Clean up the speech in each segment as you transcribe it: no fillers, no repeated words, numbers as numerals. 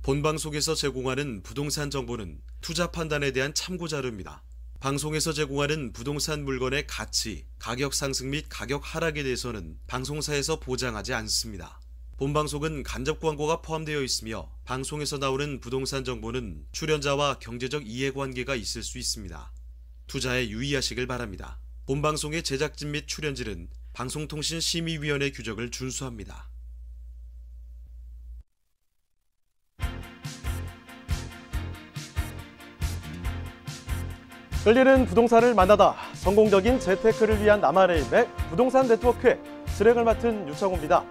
본방송에서 제공하는 부동산 정보는 투자 판단에 대한 참고 자료입니다. 방송에서 제공하는 부동산 물건의 가치, 가격 상승 및 가격 하락에 대해서는 방송사에서 보장하지 않습니다. 본방송은 간접 광고가 포함되어 있으며 방송에서 나오는 부동산 정보는 출연자와 경제적 이해관계가 있을 수 있습니다. 투자에 유의하시길 바랍니다. 본방송의 제작진 및 출연진은 방송통신심의위원회 규정을 준수합니다. 끌리는 부동산을 만나다. 성공적인 재테크를 위한 나만의 인맥 부동산 네트워크의 진행을 맡은 유창호입니다.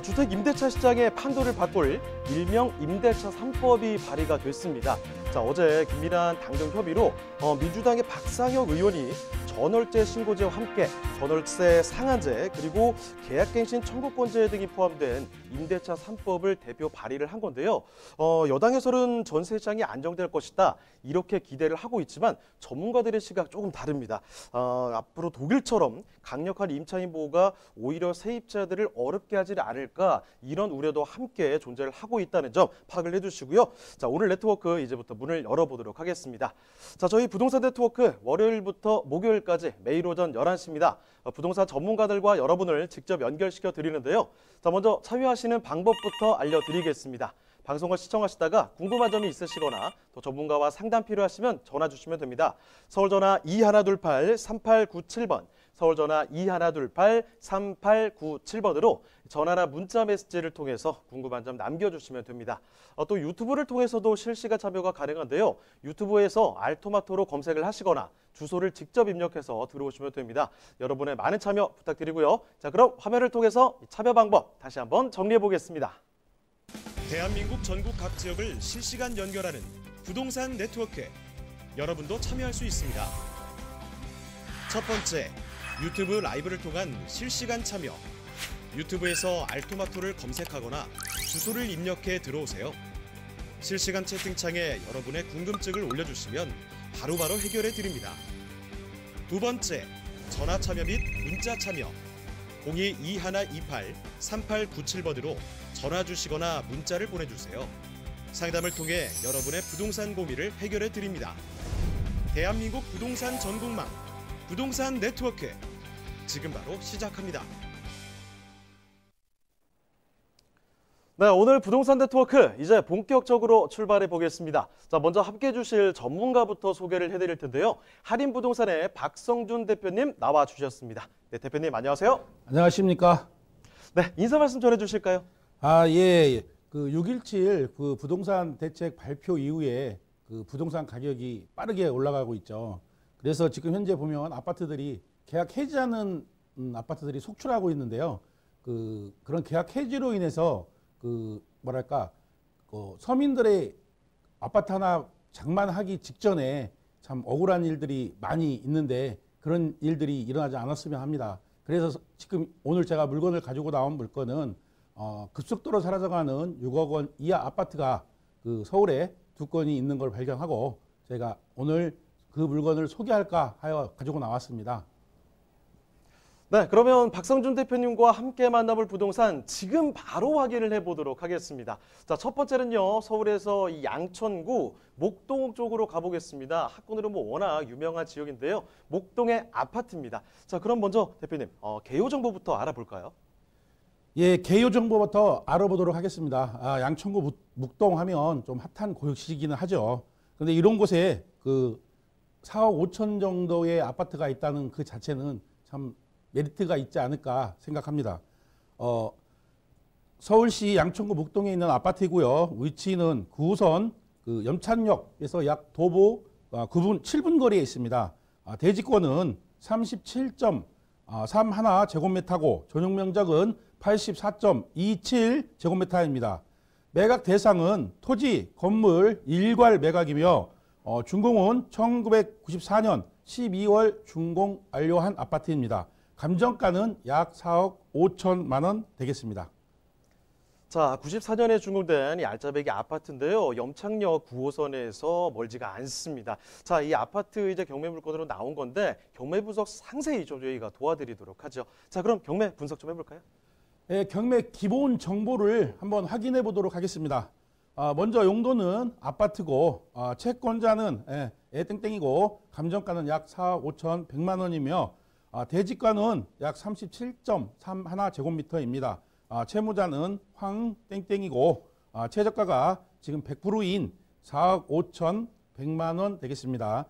주택 임대차 시장의 판도를 바꿀 일명 임대차 3법이 발의가 됐습니다. 어제 긴밀한 당정 협의로 민주당의 박상혁 의원이 전월세 신고제와 함께 전월세 상한제 그리고 계약갱신 청구권제 등이 포함된 임대차 3법을 대표 발의를 한 건데요. 여당에서는 전세 시장이 안정될 것이다 이렇게 기대를 하고 있지만 전문가들의 시각 조금 다릅니다. 앞으로 독일처럼 강력한 임차인 보호가 오히려 세입자들을 어렵게 하지 않을까 이런 우려도 함께 존재를 하고 있다는 점 파악을 해주시고요. 오늘 네트워크 이제부터 문을 열어보도록 하겠습니다. 저희 부동산 네트워크 월요일부터 목요일까지 매일 오전 11시입니다. 부동산 전문가들과 여러분을 직접 연결시켜 드리는데요. 먼저 참여하시는 방법부터 알려드리겠습니다. 방송을 시청하시다가 궁금한 점이 있으시거나 또 전문가와 상담 필요하시면 전화 주시면 됩니다. 서울전화 2128-3897번, 서울전화 2128-3897번으로 전화나 문자 메시지를 통해서 궁금한 점 남겨주시면 됩니다. 또 유튜브를 통해서도 실시간 참여가 가능한데요. 유튜브에서 알토마토로 검색을 하시거나 주소를 직접 입력해서 들어오시면 됩니다. 여러분의 많은 참여 부탁드리고요. 그럼 화면을 통해서 참여 방법 다시 한번 정리해 보겠습니다. 대한민국 전국 각 지역을 실시간 연결하는 부동산 네트워크. 여러분도 참여할 수 있습니다. 첫 번째, 유튜브 라이브를 통한 실시간 참여. 유튜브에서 알토마토를 검색하거나 주소를 입력해 들어오세요. 실시간 채팅창에 여러분의 궁금증을 올려주시면 바로바로 해결해 드립니다. 두 번째, 전화 참여 및 문자 참여. 022128-3897번으로 전화 주시거나 문자를 보내주세요. 상담을 통해 여러분의 부동산 고민을 해결해 드립니다. 대한민국 부동산 전국망 부동산 네트워크 지금 바로 시작합니다. 네, 오늘 부동산 네트워크 이제 본격적으로 출발해 보겠습니다. 먼저 함께해 주실 전문가부터 소개를 해드릴 텐데요. 할인부동산의 박성준 대표님 나와 주셨습니다. 네, 대표님 안녕하세요. 안녕하십니까? 네, 인사 말씀 전해 주실까요? 예. 6.17 그 부동산 대책 발표 이후에 그 부동산 가격이 빠르게 올라가고 있죠. 그래서 지금 현재 보면 아파트들이 계약 해지하는 아파트들이 속출하고 있는데요. 그런 계약 해지로 인해서 서민들의 아파트 하나 장만하기 직전에 참 억울한 일들이 많이 있는데 그런 일들이 일어나지 않았으면 합니다. 그래서 지금 오늘 제가 물건을 가지고 나온 물건은 급속도로 사라져가는 6억 원 이하 아파트가 서울에 2건이 있는 걸 발견하고 제가 오늘 그 물건을 소개할까 하여 가지고 나왔습니다. 네, 그러면 박성준 대표님과 함께 만나볼 부동산 지금 바로 확인을 해보도록 하겠습니다. 첫 번째는요, 서울에서 이 양천구 목동 쪽으로 가보겠습니다. 학군으로 워낙 유명한 지역인데요. 목동의 아파트입니다. 그럼 먼저 대표님, 개요 정보부터 알아볼까요? 예, 개요 정보부터 알아보도록 하겠습니다. 양천구 목동 하면 좀 핫한 고역시기는 하죠. 그런데 이런 곳에 4억 5천 정도의 아파트가 있다는 그 자체는 참 메리트가 있지 않을까 생각합니다. 서울시 양천구 목동에 있는 아파트이고요. 위치는 9호선 염찬역에서 약 도보 7분 거리에 있습니다. 대지권은 37.31 제곱미터고 전용 면적은 84.27 제곱미터입니다. 매각 대상은 토지, 건물, 일괄 매각이며 준공은 1994년 12월 준공 완료한 아파트입니다. 감정가는 약 4억 5천만 원 되겠습니다. 94년에 준공된 이 알짜배기 아파트인데요. 염창역 9호선에서 멀지가 않습니다. 이 아파트 이제 경매 물건으로 나온 건데 경매 분석 상세히 좀 저희가 도와드리도록 하죠. 그럼 경매 분석 좀 해볼까요? 경매 기본 정보를 한번 확인해 보도록 하겠습니다. 먼저 용도는 아파트고 채권자는 땡땡이고 감정가는 약 4억 5,100만 원이며 대지가는 약 37.31 제곱미터입니다. 채무자는 황땡땡이고 최저가가 지금 100%인 4억 5,100만 원 되겠습니다.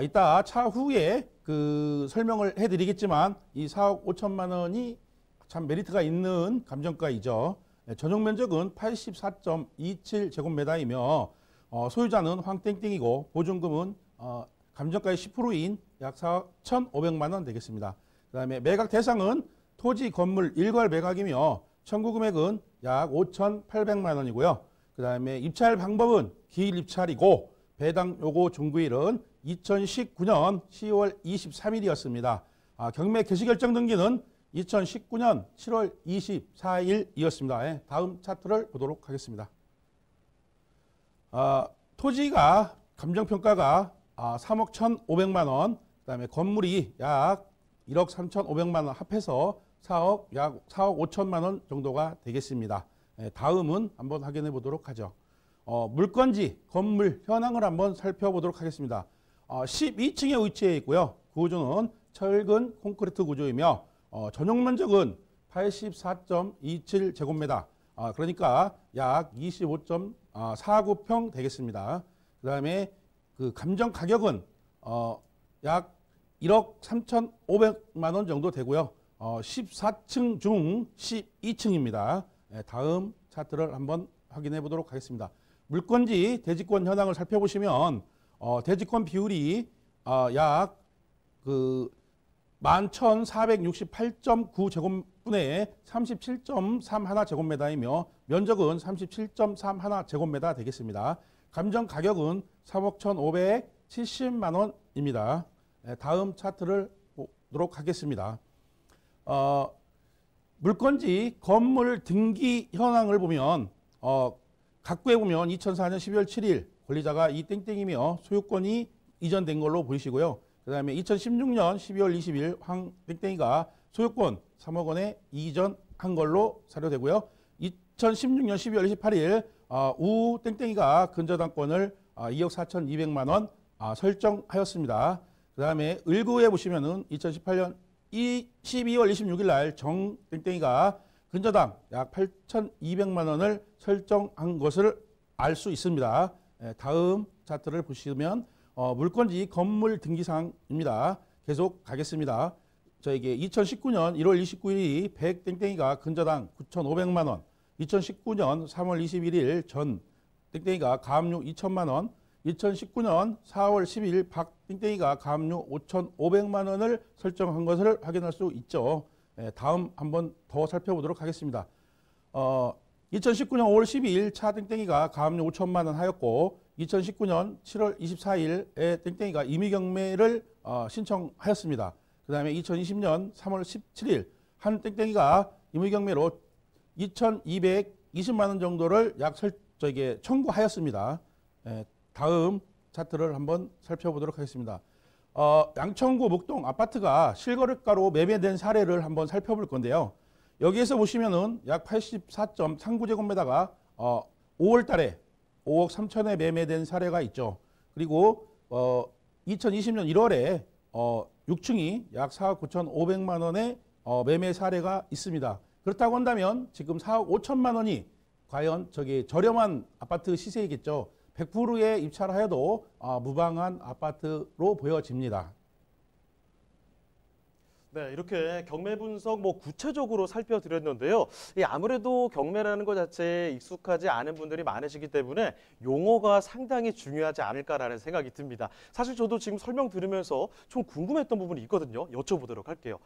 이따 차후에 그 설명을 해드리겠지만 이 4억 5천만 원이 참 메리트가 있는 감정가이죠. 전용 면적은 84.27 제곱미터이며 소유자는 황땡땡이고 보증금은 감정가의 10%인 약 4,500만 원 되겠습니다. 그 다음에 매각 대상은 토지 건물 일괄 매각이며 청구 금액은 약 5,800만 원이고요. 그 다음에 입찰 방법은 기일 입찰이고 배당 요구 종구일은 2019년 10월 23일이었습니다. 경매 개시결정 등기는 2019년 7월 24일이었습니다. 다음 차트를 보도록 하겠습니다. 토지가 감정평가가 3억 1,500만 원, 그 다음에 건물이 약 1억 3,500만 원 합해서 약 4억 5천만 원 정도가 되겠습니다. 다음은 한번 확인해 보도록 하죠. 물건지 건물 현황을 한번 살펴보도록 하겠습니다. 12층에 위치해 있고요. 구조는 철근 콘크리트 구조이며 전용 면적은 84.27 제곱미터, 그러니까 약 25.49평 되겠습니다. 그 다음에 그 감정 가격은 약 1억 3,500만 원 정도 되고요. 14층 중 12층입니다. 다음 차트를 한번 확인해 보도록 하겠습니다. 물건지 대지권 현황을 살펴보시면 대지권 비율이 약 11,468.9 제곱분에 37.31 제곱미터이며 면적은 37.31 제곱미터 되겠습니다. 감정 가격은 3억 1,570만 원입니다. 다음 차트를 보도록 하겠습니다. 물건지 건물 등기 현황을 보면 각구에 보면 2004년 12월 7일 권리자가 이 땡땡이며 소유권이 이전된 걸로 보이시고요. 그 다음에 2016년 12월 20일 황 땡땡이가 소유권 3억 원에 이전한 걸로 사료되고요. 2016년 12월 28일 우 땡땡이가 근저당권을 2억 4,200만 원 설정하였습니다. 그 다음에 을구에 보시면은 2018년 12월 26일 날 정 땡땡이가 근저당 약 8,200만 원을 설정한 것을 알 수 있습니다. 다음 차트를 보시면 물건지 건물 등기사항입니다. 계속 가겠습니다. 저에게 2019년 1월 29일이 백 땡땡이가 근저당 9,500만 원, 2019년 3월 21일 전 땡땡이가 가압류 2천만 원, 2019년 4월 10일 박 땡땡이가 가압류 5,500만 원을 설정한 것을 확인할 수 있죠. 다음 한번 더 살펴보도록 하겠습니다. 2019년 5월 12일 차 땡땡이가 가압류 5천만 원 하였고 2019년 7월 24일에 땡땡이가 임의경매를 신청하였습니다. 그 다음에 2020년 3월 17일 한 땡땡이가 임의경매로 2,220만 원 정도를 청구하였습니다. 다음 차트를 한번 살펴보도록 하겠습니다. 양천구 목동 아파트가 실거래가로 매매된 사례를 한번 살펴볼 건데요. 여기에서 보시면은 약 84.39제곱미터가 5월 달에 5억 3천에 매매된 사례가 있죠. 그리고 2020년 1월에 6층이 약 4억 9,500만 원의 매매 사례가 있습니다. 그렇다고 한다면 지금 4억 5천만 원이 과연 저렴한 아파트 시세이겠죠. 100%에 입찰하여도 무방한 아파트로 보여집니다. 네, 이렇게 경매 분석 구체적으로 살펴드렸는데요. 아무래도 경매라는 것 자체에 익숙하지 않은 분들이 많으시기 때문에 용어가 상당히 중요하지 않을까라는 생각이 듭니다. 사실 저도 지금 설명 들으면서 좀 궁금했던 부분이 있거든요. 여쭤보도록 할게요.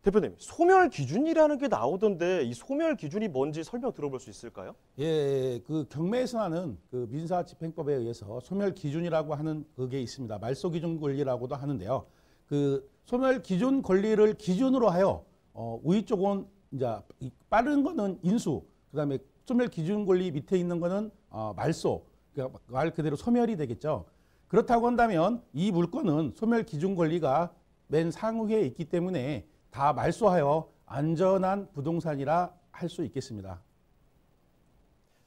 대표님, 소멸 기준이라는 게 나오던데 이 소멸 기준이 뭔지 설명 들어볼 수 있을까요? 예, 그 경매에서 하는 그 민사집행법에 의해서 소멸 기준이라고 하는 그게 있습니다. 말소 기준 권리라고도 하는데요. 그 소멸 기준 권리를 기준으로 하여 우위 쪽은 이제 빠른 거는 인수, 그다음에 소멸 기준 권리 밑에 있는 거는 말소, 그러니까 말 그대로 소멸이 되겠죠. 그렇다고 한다면 이 물건은 소멸 기준 권리가 맨 상위에 있기 때문에 다 말소하여 안전한 부동산이라 할 수 있겠습니다.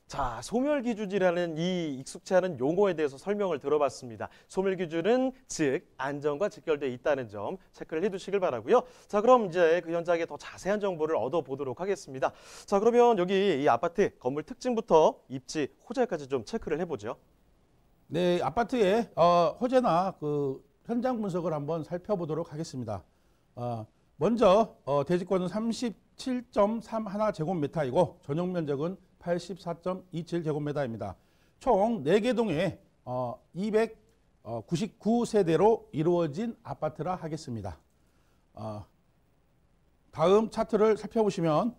자, 소멸기준이라는 이 익숙치 않은 용어에 대해서 설명을 들어봤습니다. 소멸기준은 즉 안전과 직결되어 있다는 점 체크를 해두시길 바라고요. 자, 그럼 이제 그 현장의 더 자세한 정보를 얻어보도록 하겠습니다. 자, 그러면 여기 이 아파트 건물 특징부터 입지, 호재까지 좀 체크를 해보죠. 네, 아파트의 호재나 그 현장 분석을 한번 살펴보도록 하겠습니다. 먼저 대지권은 37.31제곱미터이고 전용 면적은 84.27제곱미터입니다. 총 4개 동에 299세대로 이루어진 아파트라 하겠습니다. 다음 차트를 살펴보시면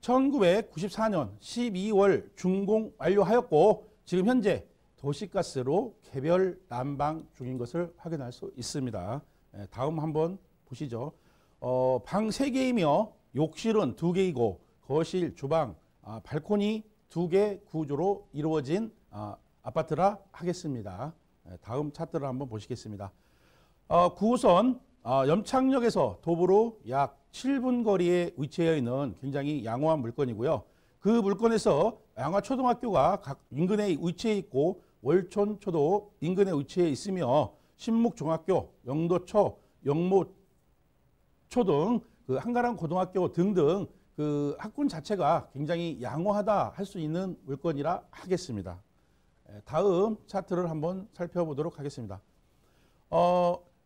1994년 12월 준공 완료하였고 지금 현재 도시가스로 개별 난방 중인 것을 확인할 수 있습니다. 다음 한번 보시죠. 방 3개이며 욕실은 2개이고 거실, 주방, 발코니 2개 구조로 이루어진 아파트라 하겠습니다. 다음 차트를 한번 보시겠습니다. 9호선 염창역에서 도보로 약 7분 거리에 위치해 있는 굉장히 양호한 물건이고요. 그 물건에서 양화초등학교가 각 인근에 위치해 있고 월촌초도 인근에 위치해 있으며 신묵중학교, 영도초, 영모초 등 그 한가람 고등학교 등등 그 학군 자체가 굉장히 양호하다 할 수 있는 물건이라 하겠습니다. 다음 차트를 한번 살펴보도록 하겠습니다.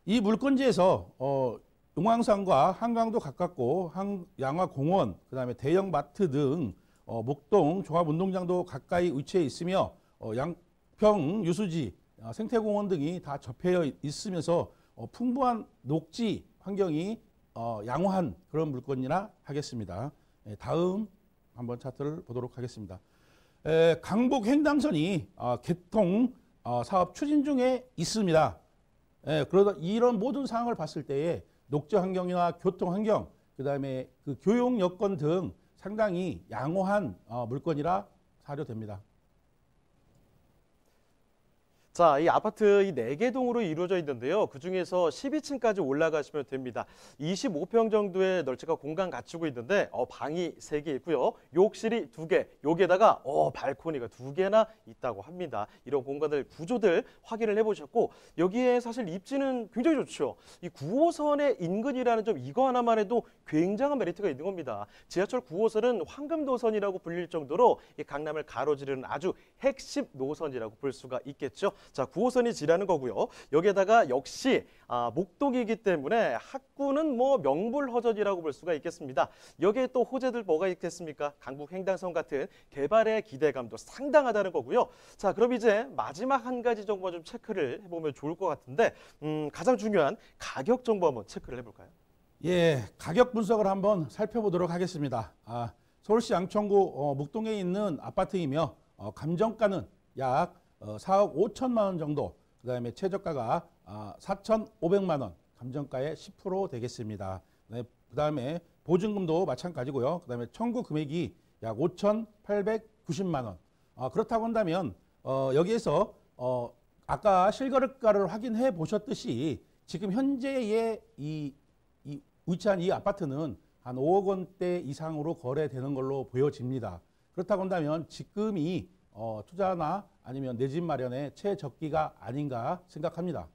이 물건지에서 용왕산과 한강도 가깝고 양화공원, 그다음에 대형 마트 등 목동 종합운동장도 가까이 위치해 있으며 양평 유수지, 생태공원 등이 다 접해 있으면서 풍부한 녹지 환경이 양호한 그런 물건이라 하겠습니다. 다음 한번 차트를 보도록 하겠습니다. 강북 횡단선이 개통 사업 추진 중에 있습니다. 그러다 이런 모든 상황을 봤을 때에 녹지 환경이나 교통 환경, 그다음에 그 교육 여건 등 상당히 양호한 물건이라 사료됩니다. 자, 이 아파트 이 4개 동으로 이루어져 있는데요. 그중에서 12층까지 올라가시면 됩니다. 25평 정도의 널찍한 공간 갖추고 있는데 방이 3개 있고요. 욕실이 2개, 여기에다가 발코니가 2개나 있다고 합니다. 이런 공간들, 구조들 확인을 해보셨고 여기에 사실 입지는 굉장히 좋죠. 이 9호선의 인근이라는 점 이거 하나만 해도 굉장한 메리트가 있는 겁니다. 지하철 9호선은 황금도선이라고 불릴 정도로 이 강남을 가로지르는 아주 핵심 노선이라고 볼 수가 있겠죠. 자, 9호선이 지나는 거고요. 여기에다가 역시 목동이기 때문에 학구는 뭐 명불허전이라고 볼 수가 있겠습니다. 여기에 또 호재들 뭐가 있겠습니까? 강북 횡단선 같은 개발의 기대감도 상당하다는 거고요. 자, 그럼 이제 마지막 한 가지 정보 좀 체크를 해보면 좋을 것 같은데 가장 중요한 가격 정보 한번 체크를 해볼까요? 예, 가격 분석을 한번 살펴보도록 하겠습니다. 서울시 양천구 목동에 있는 아파트이며 감정가는 약 4억 5천만 원 정도, 그다음에 최저가가 4,500만 원, 감정가의 10% 되겠습니다. 그다음에 보증금도 마찬가지고요. 그다음에 청구 금액이 약 5,890만 원. 그렇다고 한다면 여기에서 아까 실거래가를 확인해 보셨듯이 지금 현재의 이 위치한 이 아파트는 한 5억 원대 이상으로 거래되는 걸로 보여집니다. 그렇다고 한다면 지금이 투자나 아니면 내 집 마련의 최적기가 아닌가 생각합니다.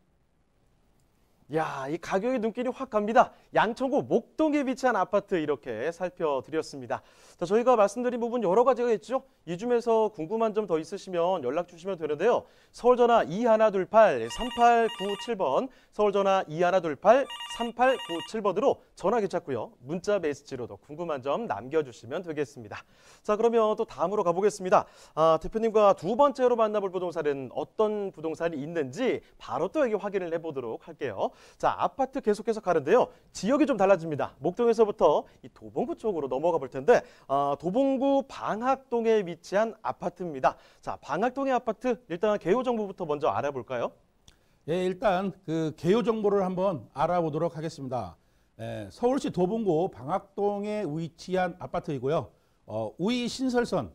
야, 이 가격의 눈길이 확 갑니다. 양천구 목동에 위치한 아파트 이렇게 살펴드렸습니다. 자, 저희가 말씀드린 부분 여러 가지가 있죠. 이 중에서 궁금한 점 더 있으시면 연락 주시면 되는데요. 서울전화 2128-3897번, 서울전화 2128-3897번으로 전화 괜찮고요. 문자 메시지로도 궁금한 점 남겨주시면 되겠습니다. 자, 그러면 또 다음으로 가보겠습니다. 대표님과 두 번째로 만나볼 부동산은 어떤 부동산이 있는지 바로 또 여기 확인을 해보도록 할게요. 자, 아파트 계속해서 가는데요. 지역이 좀 달라집니다. 목동에서부터 이 도봉구 쪽으로 넘어가 볼 텐데 도봉구 방학동에 위치한 아파트입니다. 자, 방학동의 아파트 일단 개요 정보부터 먼저 알아볼까요? 예, 일단 그 개요 정보를 한번 알아보도록 하겠습니다. 서울시 도봉구 방학동에 위치한 아파트이고요. 우이 신설선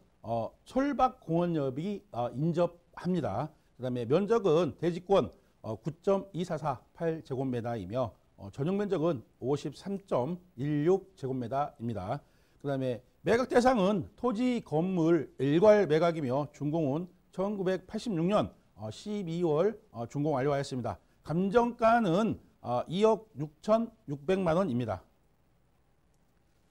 솔박공원역이 인접합니다. 그다음에 면적은 대지권 9.2448제곱미터이며 전용 면적은 53.16제곱미터입니다. 그다음에 매각 대상은 토지, 건물, 일괄 매각이며 준공은 1986년 12월 준공 완료하였습니다. 감정가는 2억 6,600만 원입니다.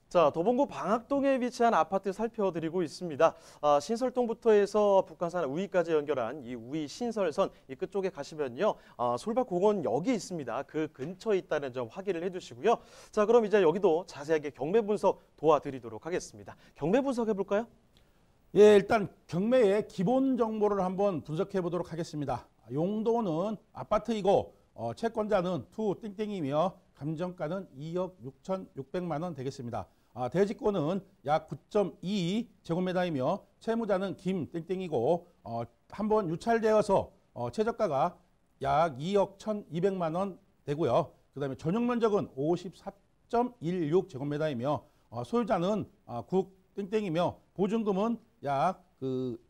자, 도봉구 방학동에 위치한 아파트 살펴드리고 있습니다. 신설동부터 해서 북한산 우이까지 연결한 이 우이 신설선 이 끝쪽에 가시면요. 솔밭공원역이 있습니다. 그 근처에 있다는 점 확인을 해주시고요. 자, 그럼 이제 여기도 자세하게 경매 분석 도와드리도록 하겠습니다. 경매 분석해 볼까요? 예, 일단 경매의 기본 정보를 한번 분석해 보도록 하겠습니다. 용도는 아파트이고 채권자는 투 땡땡이며 감정가는 2억 6,600만 원 되겠습니다. 대지권은 약 9.2 제곱미터이며 채무자는 김 땡땡이고 한번 유찰되어서 최저가가 약 2억 1,200만 원 되고요. 그다음에 전용 면적은 54.16 제곱미터이며 소유자는 국 땡땡이며 보증금은 약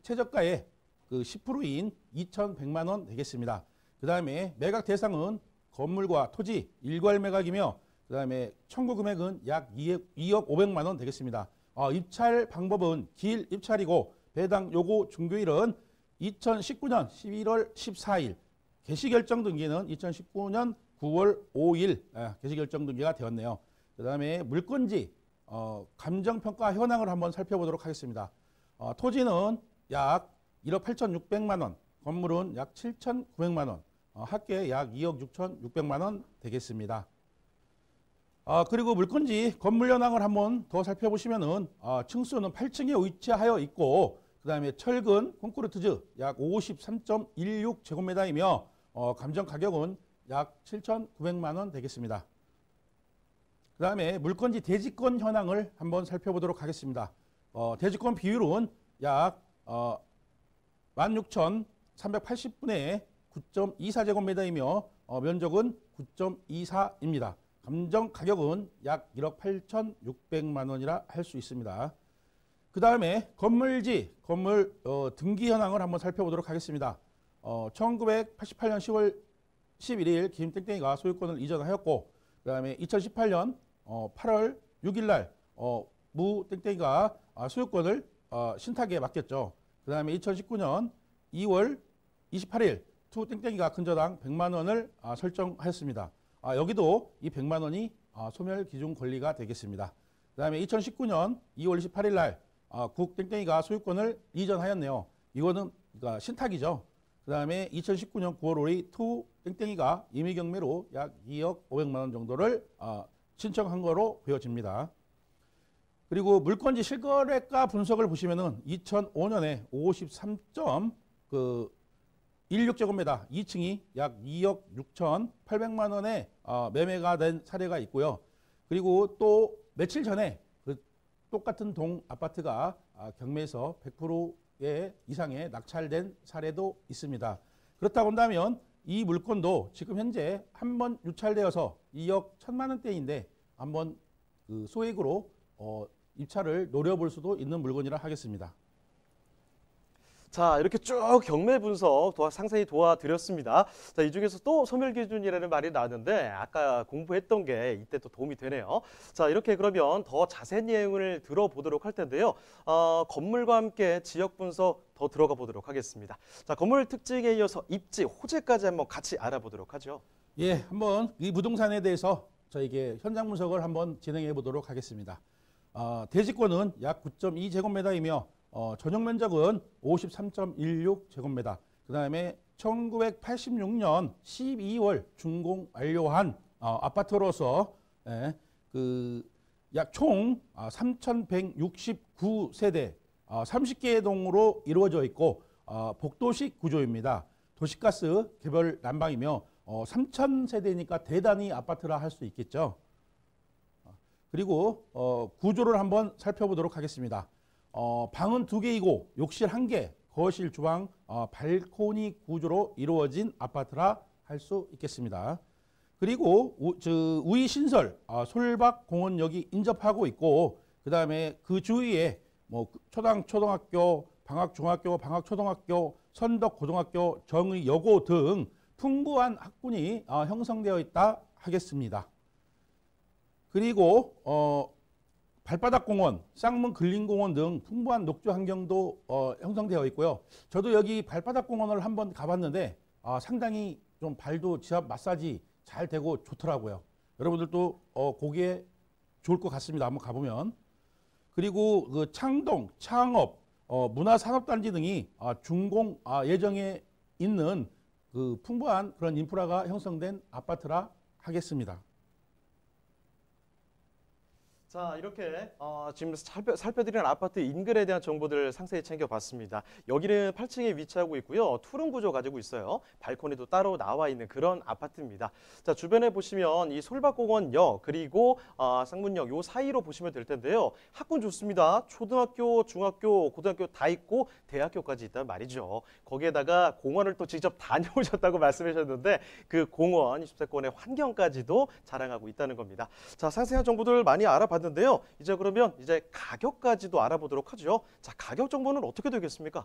최저가의 10%인 2,100만 원 되겠습니다. 그다음에 매각 대상은 건물과 토지 일괄 매각이며 그다음에 청구 금액은 약 2억 500만 원 되겠습니다. 입찰 방법은 길 입찰이고 배당 요구 중교일은 2019년 11월 14일, 개시 결정 등기는 2019년 9월 5일 개시 결정 등기가 되었네요. 그다음에 물건지 감정평가 현황을 한번 살펴보도록 하겠습니다. 토지는 약 1억 8,600만 원, 건물은 약 7,900만 원, 합계 약 2억 6,600만 원 되겠습니다. 그리고 물건지 건물 현황을 한번 더 살펴보시면은 층수는 8층에 위치하여 있고 그다음에 철근 콘크리트즈 약 53.16 제곱미터이며 감정 가격은 약 7,900만 원 되겠습니다. 그다음에 물건지 대지권 현황을 한번 살펴보도록 하겠습니다. 대지권 비율은 약 16,380분의 9.24 제곱미터이며 면적은 9.24입니다. 감정 가격은 약 1억 8,600만 원이라 할 수 있습니다. 그 다음에 건물 등기 현황을 한번 살펴보도록 하겠습니다. 1988년 10월 11일 김땡땡이가 소유권을 이전하였고 그 다음에 2018년 8월 6일 날 무 땡땡이가 소유권을 신탁에 맡겼죠. 그 다음에 2019년 2월 28일 투 땡땡이가 근저당 100만 원을 설정하였습니다. 여기도 이 100만 원이 소멸 기준 권리가 되겠습니다. 그 다음에 2019년 2월 28일 날 국 땡땡이가 소유권을 이전하였네요. 이거는 그러니까 신탁이죠. 그 다음에 2019년 9월 5일 투 땡땡이가 임의경매로 약 2억 500만 원 정도를 신청한 거로 보여집니다. 그리고 물건지 실거래가 분석을 보시면은 2005년에 53.16제곱미터 2층이 약 2억 6,800만 원에 매매가 된 사례가 있고요. 그리고 또 며칠 전에 똑같은 동 아파트가 경매에서 100% 이상의 낙찰된 사례도 있습니다. 그렇다 본다면 이 물건도 지금 현재 한번 유찰되어서 2억 1,000만 원대인데 한번 소액으로 입찰을 노려볼 수도 있는 물건이라 하겠습니다. 자, 이렇게 쭉 경매 분석 상세히 도와드렸습니다. 자, 이 중에서 또 소멸 기준이라는 말이 나왔는데 아까 공부했던 게 이때 또 도움이 되네요. 자, 이렇게 그러면 더 자세한 내용을 들어보도록 할 텐데요. 건물과 함께 지역 분석 더 들어가 보도록 하겠습니다. 자, 건물 특징에 이어서 입지, 호재까지 한번 같이 알아보도록 하죠. 예, 한번 이 부동산에 대해서 저에게 현장 분석을 한번 진행해 보도록 하겠습니다. 대지권은 약 9.2 제곱미터이며 전용 면적은 53.16 제곱미터. 그 다음에 1986년 12월 준공 완료한 아파트로서 약 총 3,169세대 30개의 동으로 이루어져 있고 복도식 구조입니다. 도시가스 개별 난방이며 3,000세대니까 대단히 아파트라 할 수 있겠죠. 그리고 구조를 한번 살펴보도록 하겠습니다. 방은 2개이고 욕실 1개, 거실, 주방, 발코니 구조로 이루어진 아파트라 할 수 있겠습니다. 그리고 우이 신설, 솔박 공원역이 인접하고 있고 그 다음에 그 주위에 뭐 초등학교, 방학중학교, 방학초등학교, 선덕고등학교, 정의여고 등 풍부한 학군이 형성되어 있다 하겠습니다. 그리고 발바닥 공원, 쌍문 근린공원 등 풍부한 녹조 환경도 형성되어 있고요. 저도 여기 발바닥 공원을 한번 가봤는데 상당히 좀 발도 지압 마사지 잘 되고 좋더라고요. 여러분들도 거기에 좋을 것 같습니다. 한번 가보면. 그리고 그 창동, 창업, 문화산업단지 등이 준공 예정에 있는 그 풍부한 그런 인프라가 형성된 아파트라 하겠습니다. 자, 이렇게 지금 살펴드리는 아파트 인근에 대한 정보들을 상세히 챙겨봤습니다. 여기는 8층에 위치하고 있고요. 투룸 구조 가지고 있어요. 발코니도 따로 나와 있는 그런 아파트입니다. 자, 주변에 보시면 이 솔밭공원역 그리고 쌍문역 요 사이로 보시면 될 텐데요. 학군 좋습니다. 초등학교, 중학교, 고등학교 다 있고 대학교까지 있단 말이죠. 거기에다가 공원을 또 직접 다녀오셨다고 말씀하셨는데 그 공원 20세권의 환경까지도 자랑하고 있다는 겁니다. 자, 상세한 정보들 많이 알아봤는데요. 그러면 가격까지도 알아보도록 하죠. 자, 가격 정보는 어떻게 되겠습니까?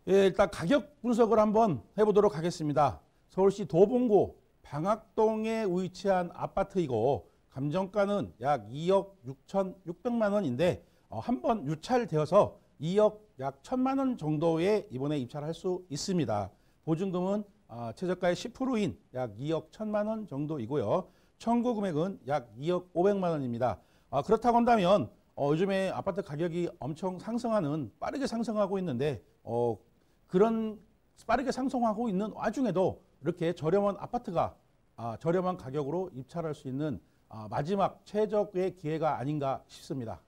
예, 일단 가격 분석을 한번 해보도록 하겠습니다. 서울시 도봉구 방학동에 위치한 아파트이고 감정가는 약 2억 6,600만 원인데 한번 유찰되어서 2억 약 1,000만 원 정도에 이번에 입찰할 수 있습니다. 보증금은 최저가의 10%인 약 2억 1,000만 원 정도이고요. 청구 금액은 약 2억 500만 원입니다. 그렇다고 한다면 요즘에 아파트 가격이 엄청 빠르게 상승하고 있는데 그런 빠르게 상승하고 있는 와중에도 이렇게 저렴한 아파트가 저렴한 가격으로 입찰할 수 있는 마지막 최적의 기회가 아닌가 싶습니다.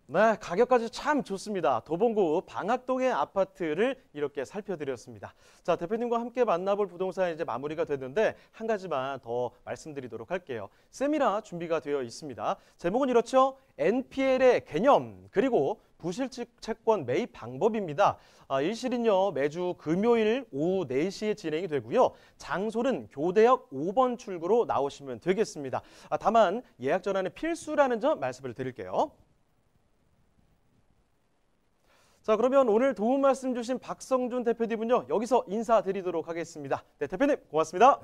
네, 가격까지 참 좋습니다. 도봉구 방학동의 아파트를 이렇게 살펴드렸습니다. 자, 대표님과 함께 만나볼 부동산 이제 마무리가 됐는데 한 가지만 더 말씀드리도록 할게요. 세미나 준비가 되어 있습니다. 제목은 이렇죠. NPL의 개념 그리고 부실직 채권 매입 방법입니다. 일실은요 매주 금요일 오후 4시에 진행이 되고요. 장소는 교대역 5번 출구로 나오시면 되겠습니다. 다만 예약 전화는 필수라는 점 말씀을 드릴게요. 자, 그러면 오늘 도움 말씀 주신 박성준 대표님은요, 여기서 인사드리도록 하겠습니다. 네, 대표님 고맙습니다.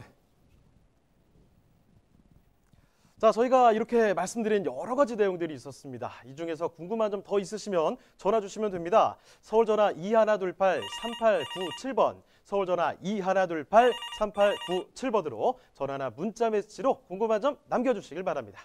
자, 저희가 이렇게 말씀드린 여러 가지 내용들이 있었습니다. 이 중에서 궁금한 점 더 있으시면 전화 주시면 됩니다. 서울전화 2128-3897번, 서울전화 2128-3897번으로 전화나 문자 메시지로 궁금한 점 남겨주시길 바랍니다.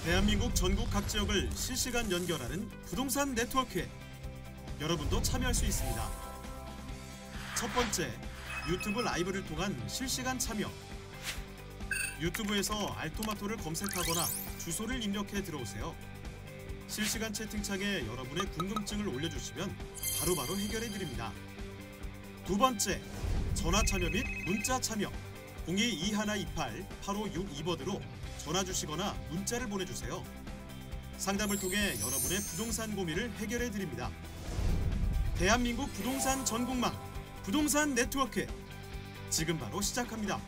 대한민국 전국 각 지역을 실시간 연결하는 부동산 네트워크에 여러분도 참여할 수 있습니다. 첫 번째, 유튜브 라이브를 통한 실시간 참여. 유튜브에서 알토마토를 검색하거나 주소를 입력해 들어오세요. 실시간 채팅창에 여러분의 궁금증을 올려주시면 바로바로 해결해 드립니다. 두 번째, 전화 참여 및 문자 참여. 02-2128-8562번으로 전화 주시거나 문자를 보내주세요. 상담을 통해 여러분의 부동산 고민을 해결해 드립니다. 대한민국 부동산 전국망 부동산 네트워크, 지금 바로 시작합니다.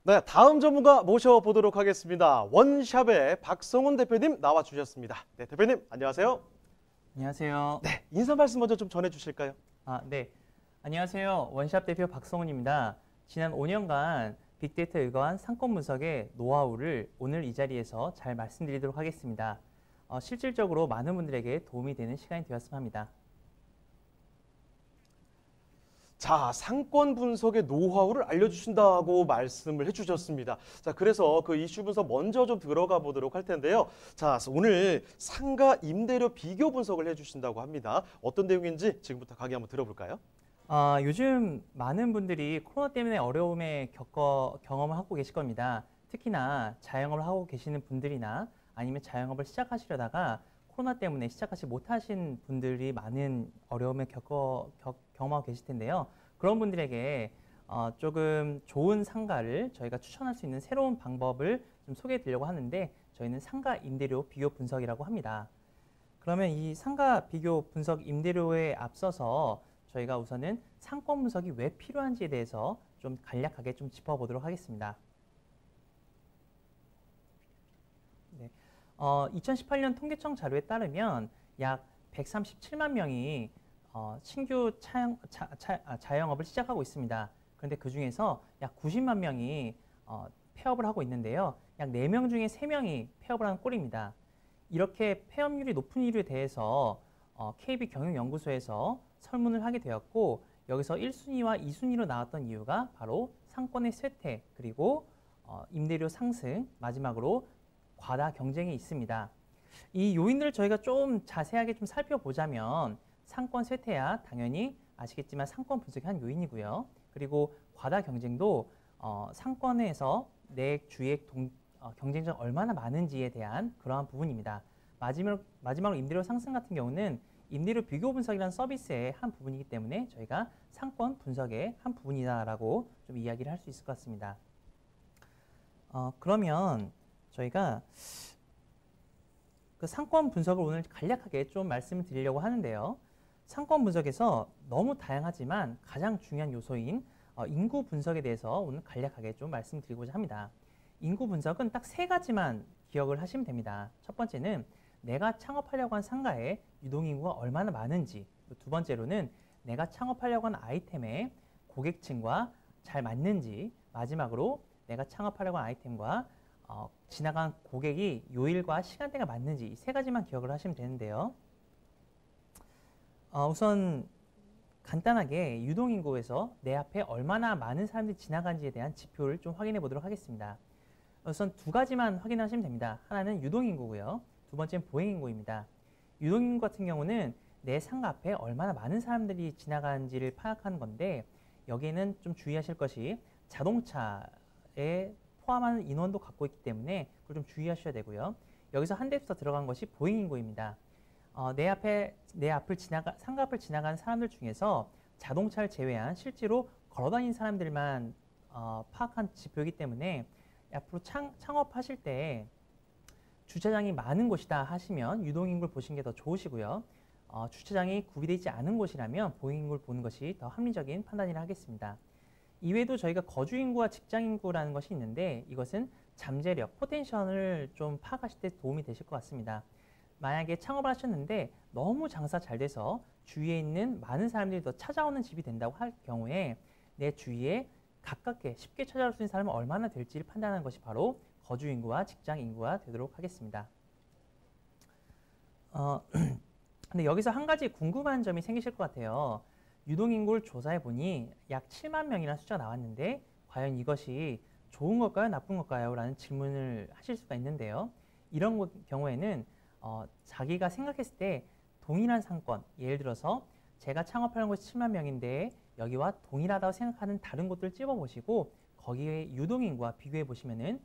네, 다음 전문가 모셔보도록 하겠습니다. 원샵의 박성훈 대표님 나와주셨습니다. 네, 대표님 안녕하세요. 안녕하세요. 네, 인사 말씀 먼저 좀 전해주실까요? 네. 안녕하세요. 원샵 대표 박성훈입니다. 지난 5년간 빅데이터에 의거한 상권 분석의 노하우를 오늘 이 자리에서 잘 말씀드리도록 하겠습니다. 실질적으로 많은 분들에게 도움이 되는 시간이 되었으면 합니다. 자, 상권 분석의 노하우를 알려주신다고 말씀을 해주셨습니다. 자, 그래서 그 이슈 분석 먼저 좀 들어가 보도록 할 텐데요. 자, 오늘 상가 임대료 비교 분석을 해주신다고 합니다. 어떤 내용인지 지금부터 강의 한번 들어볼까요? 요즘 많은 분들이 코로나 때문에 어려움에 경험을 하고 계실 겁니다. 특히나 자영업을 하고 계시는 분들이나 아니면 자영업을 시작하시려다가 코로나 때문에 시작하지 못하신 분들이 많은 어려움을 경험하고 계실 텐데요. 그런 분들에게 조금 좋은 상가를 저희가 추천할 수 있는 새로운 방법을 좀 소개해 드리려고 하는데, 저희는 상가 임대료 비교 분석이라고 합니다. 그러면 이 상가 비교 분석 임대료에 앞서서 저희가 우선은 상권 분석이 왜 필요한지에 대해서 좀 간략하게 좀 짚어보도록 하겠습니다. 2018년 통계청 자료에 따르면 약 137만 명이 신규 자영업을 시작하고 있습니다. 그런데 그 중에서 약 90만 명이 폐업을 하고 있는데요. 약 4명 중에 3명이 폐업을 하는 꼴입니다. 이렇게 폐업률이 높은 이유에 대해서 KB경영연구소에서 설문을 하게 되었고, 여기서 1순위와 2순위로 나왔던 이유가 바로 상권의 쇠퇴, 그리고 임대료 상승, 마지막으로 과다 경쟁이 있습니다. 이 요인들을 저희가 좀 자세하게 좀 살펴보자면, 상권 쇠퇴야 당연히 아시겠지만 상권 분석의 한 요인이고요. 그리고 과다 경쟁도 상권에서 내 주위의 경쟁자가 얼마나 많은지에 대한 그러한 부분입니다. 마지막으로 임대료 상승 같은 경우는 임대료 비교 분석이라는 서비스의 한 부분이기 때문에 저희가 상권 분석의 한 부분이다라고 좀 이야기를 할 수 있을 것 같습니다. 그러면 저희가 그 상권 분석을 오늘 간략하게 좀 말씀을 드리려고 하는데요. 상권 분석에서 너무 다양하지만 가장 중요한 요소인 인구 분석에 대해서 오늘 간략하게 좀 말씀드리고자 합니다. 인구 분석은 딱 3가지만 기억을 하시면 됩니다. 첫 번째는 내가 창업하려고 한 상가에 유동인구가 얼마나 많은지, 두 번째로는 내가 창업하려고 한 아이템의 고객층과 잘 맞는지, 마지막으로 내가 창업하려고 한 아이템과 지나간 고객이 요일과 시간대가 맞는지, 이 3가지만 기억을 하시면 되는데요. 우선 간단하게 유동인구에서 내 앞에 얼마나 많은 사람들이 지나간지에 대한 지표를 좀 확인해 보도록 하겠습니다. 우선 2가지만 확인하시면 됩니다. 하나는 유동인구고요. 두 번째는 보행인구입니다. 유동인구 같은 경우는 내 상가 앞에 얼마나 많은 사람들이 지나가는지를 파악하는 건데, 여기에는 좀 주의하실 것이 자동차에 포함하는 인원도 갖고 있기 때문에 그걸 좀 주의하셔야 되고요. 여기서 한 대씩 더 들어간 것이 보행인구입니다. 상가 앞을 지나가는 사람들 중에서 자동차를 제외한 실제로 걸어다니는 사람들만 파악한 지표이기 때문에 앞으로 창업하실 때 주차장이 많은 곳이다 하시면 유동인구를 보시는 게 더 좋으시고요. 주차장이 구비되어 있지 않은 곳이라면 보행인구를 보는 것이 더 합리적인 판단이라 하겠습니다. 이외에도 저희가 거주인구와 직장인구라는 것이 있는데, 이것은 잠재력, 포텐셜을 좀 파악하실 때 도움이 되실 것 같습니다. 만약에 창업을 하셨는데 너무 장사 잘 돼서 주위에 있는 많은 사람들이 더 찾아오는 집이 된다고 할 경우에 내 주위에 가깝게 쉽게 찾아올 수 있는 사람은 얼마나 될지를 판단하는 것이 바로 거주인구와 직장인구가 되도록 하겠습니다. 근데 여기서 한 가지 궁금한 점이 생기실 것 같아요. 유동인구를 조사해 보니 약 7만 명이라는 숫자가 나왔는데 과연 이것이 좋은 걸까요? 나쁜 걸까요? 라는 질문을 하실 수가 있는데요. 이런 경우에는 자기가 생각했을 때 동일한 상권, 예를 들어서 제가 창업하는 곳이 7만 명인데 여기와 동일하다고 생각하는 다른 곳들을 찝어보시고 거기에 유동인구와 비교해 보시면은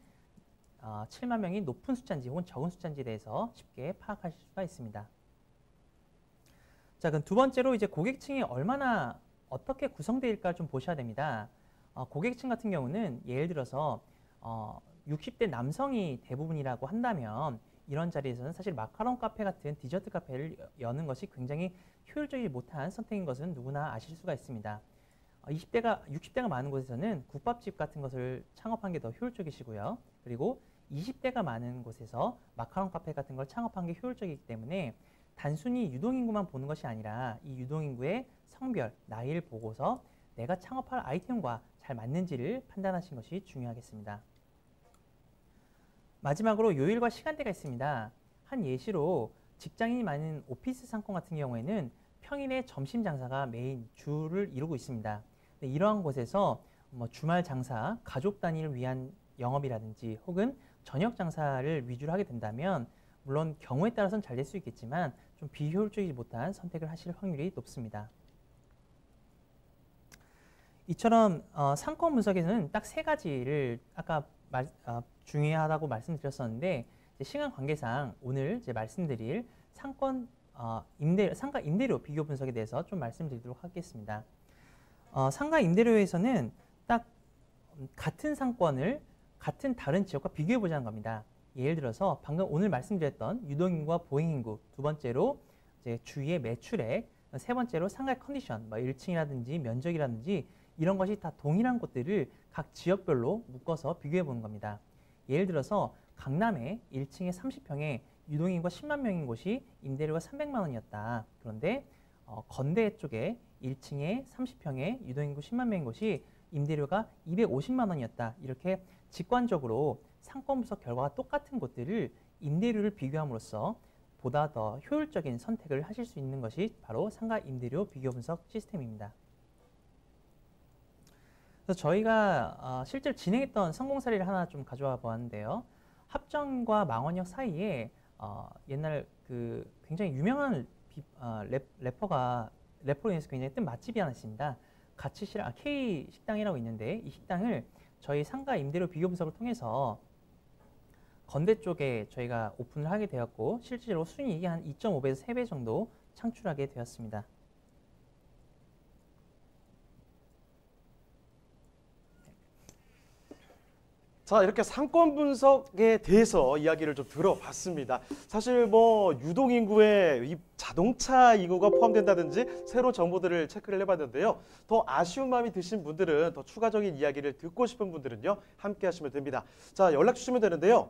7만 명이 높은 숫자인지 혹은 적은 숫자인지에 대해서 쉽게 파악하실 수가 있습니다. 자, 그럼 두 번째로 이제 고객층이 얼마나 어떻게 구성되어 있을까 좀 보셔야 됩니다. 고객층 같은 경우는 예를 들어서 60대 남성이 대부분이라고 한다면 이런 자리에서는 사실 마카롱 카페 같은 디저트 카페를 여는 것이 굉장히 효율적이지 못한 선택인 것은 누구나 아실 수가 있습니다. 60대가 많은 곳에서는 국밥집 같은 것을 창업한 게 더 효율적이시고요. 그리고 20대가 많은 곳에서 마카롱 카페 같은 걸 창업한 게 효율적이기 때문에 단순히 유동인구만 보는 것이 아니라 이 유동인구의 성별, 나이를 보고서 내가 창업할 아이템과 잘 맞는지를 판단하시는 것이 중요하겠습니다. 마지막으로 요일과 시간대가 있습니다. 한 예시로 직장인이 많은 오피스 상권 같은 경우에는 평일에 점심 장사가 메인 주를 이루고 있습니다. 이러한 곳에서 주말 장사, 가족 단위를 위한 영업이라든지 혹은 저녁 장사를 위주로 하게 된다면 물론 경우에 따라서는 잘 될 수 있겠지만 좀 비효율적이지 못한 선택을 하실 확률이 높습니다. 이처럼 상권 분석에서는 딱 세 가지를 아까 중요하다고 말씀드렸었는데 시간 관계상 오늘 말씀드릴 상가 임대료 비교 분석에 대해서 좀 말씀드리도록 하겠습니다. 상가 임대료에서는 딱 같은 상권을 같은 다른 지역과 비교해 보자는 겁니다. 예를 들어서 방금 오늘 말씀드렸던 유동인구와 보행인구, 두 번째로 이제 주위의 매출액, 세 번째로 상가의 컨디션, 1층이라든지 면적이라든지 이런 것이 다 동일한 곳들을 각 지역별로 묶어서 비교해 보는 겁니다. 예를 들어서 강남에 1층에 30평에 유동인구가 10만 명인 곳이 임대료가 300만 원이었다. 그런데 건대 쪽에 1층에 30평에 유동인구 10만 명인 곳이 임대료가 250만 원이었다. 이렇게 직관적으로 상권 분석 결과가 똑같은 곳들을 임대료를 비교함으로써 보다 더 효율적인 선택을 하실 수 있는 것이 바로 상가 임대료 비교 분석 시스템입니다. 그래서 저희가 실제로 진행했던 성공 사례를 하나 좀 가져와 보았는데요. 합정과 망원역 사이에 옛날 그 굉장히 유명한 래퍼로 인해서 굉장히 뜬 맛집이 하나 있습니다. K 식당이라고 있는데 이 식당을 저희 상가 임대료 비교 분석을 통해서 건대 쪽에 저희가 오픈을 하게 되었고 실제로 순이익이 한 2.5배에서 3배 정도 창출하게 되었습니다. 자, 이렇게 상권 분석에 대해서 이야기를 좀 들어봤습니다. 사실 유동인구에 이 자동차 인구가 포함된다든지 새로 정보들을 체크를 해봤는데요. 더 아쉬운 마음이 드신 분들은 더 추가적인 이야기를 듣고 싶은 분들은요. 함께 하시면 됩니다. 자, 연락 주시면 되는데요.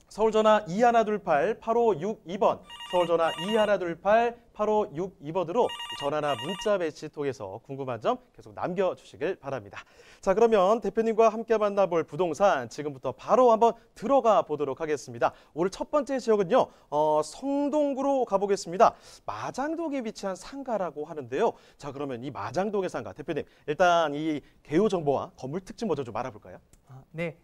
서울전화 2128-8562번, 서울전화 2128-8562번으로 전화나 문자 메시지 통해서 궁금한 점 계속 남겨주시길 바랍니다. 자, 그러면 대표님과 함께 만나볼 부동산 지금부터 바로 한번 들어가 보도록 하겠습니다. 오늘 첫 번째 지역은요, 성동구로 가보겠습니다. 마장동에 위치한 상가라고 하는데요. 자, 그러면 이 마장동의 상가, 대표님 일단 이 개요 정보와 건물 특징 먼저 좀 알아볼까요? 네.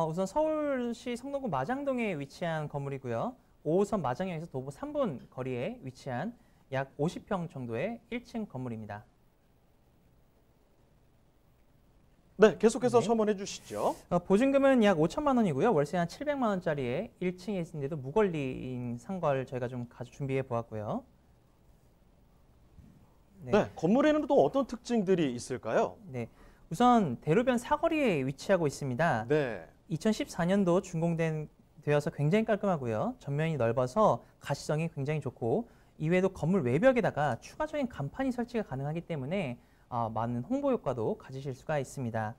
우선 서울시 성동구 마장동에 위치한 건물이고요. 5호선 마장역에서 도보 3분 거리에 위치한 약 50평 정도의 1층 건물입니다. 네, 계속해서 네. 첨언해 주시죠. 보증금은 약 5천만 원이고요. 월세 한 700만 원짜리에 1층에 있는데도 무권리인 상가를 저희가 좀 준비해 보았고요. 네, 건물에는 또 어떤 특징들이 있을까요? 네. 우선 대로변 사거리에 위치하고 있습니다. 네. 2014년도 준공되어서 굉장히 깔끔하고요. 전면이 넓어서 가시성이 굉장히 좋고 이외에도 건물 외벽에다가 추가적인 간판이 설치가 가능하기 때문에 많은 홍보 효과도 가지실 수가 있습니다.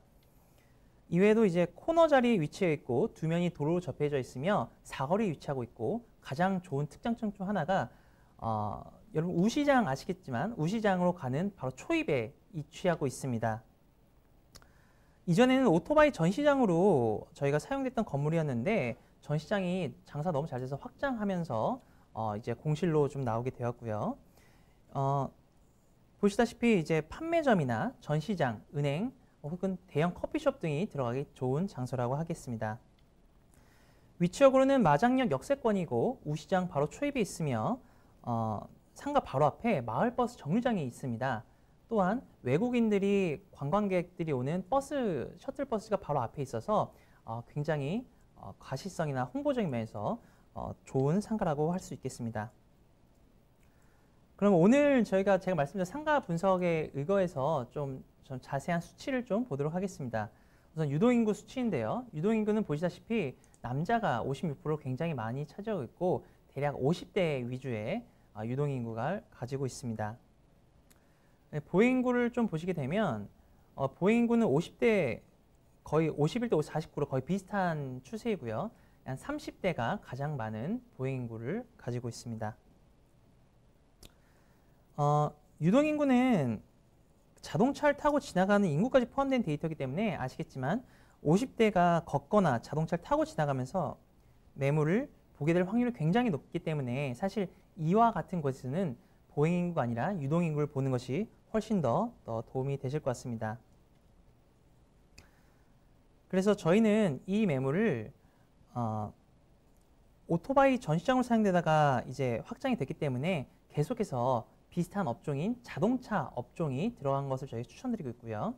이외에도 이제 코너 자리에 위치해 있고 두 면이 도로로 접해져 있으며 사거리에 위치하고 있고 가장 좋은 특장점 중 하나가 여러분 우시장 아시겠지만 우시장으로 가는 바로 초입에 위치하고 있습니다. 이전에는 오토바이 전시장으로 저희가 사용됐던 건물이었는데 전시장이 장사 너무 잘 돼서 확장하면서 이제 공실로 좀 나오게 되었고요. 보시다시피 이제 판매점이나 전시장, 은행, 혹은 대형 커피숍 등이 들어가기 좋은 장소라고 하겠습니다. 위치역으로는 마장역 역세권이고 우시장 바로 초입에 있으며 상가 바로 앞에 마을버스 정류장이 있습니다. 또한 외국인들이 관광객들이 오는 버스, 셔틀버스가 바로 앞에 있어서 굉장히 가시성이나 홍보적인 면에서 좋은 상가라고 할 수 있겠습니다. 그럼 오늘 제가 말씀드린 상가 분석에 의거해서 좀 자세한 수치를 좀 보도록 하겠습니다. 우선 유동인구 수치인데요. 유동인구는 보시다시피 남자가 56%를 굉장히 많이 차지하고 있고 대략 50대 위주의 유동인구가 가지고 있습니다. 보행인구를 좀 보시게 되면 보행인구는 50대 거의 51대 49로 거의 비슷한 추세이고요. 한 30대가 가장 많은 보행인구를 가지고 있습니다. 유동인구는 자동차를 타고 지나가는 인구까지 포함된 데이터이기 때문에 아시겠지만 50대가 걷거나 자동차를 타고 지나가면서 매물을 보게 될 확률이 굉장히 높기 때문에 사실 이와 같은 곳에서는 보행인구가 아니라 유동인구를 보는 것이 훨씬 더 도움이 되실 것 같습니다. 그래서 저희는 이 매물을 오토바이 전시장으로 사용되다가 이제 확장이 됐기 때문에 계속해서 비슷한 업종인 자동차 업종이 들어간 것을 저희 추천드리고 있고요.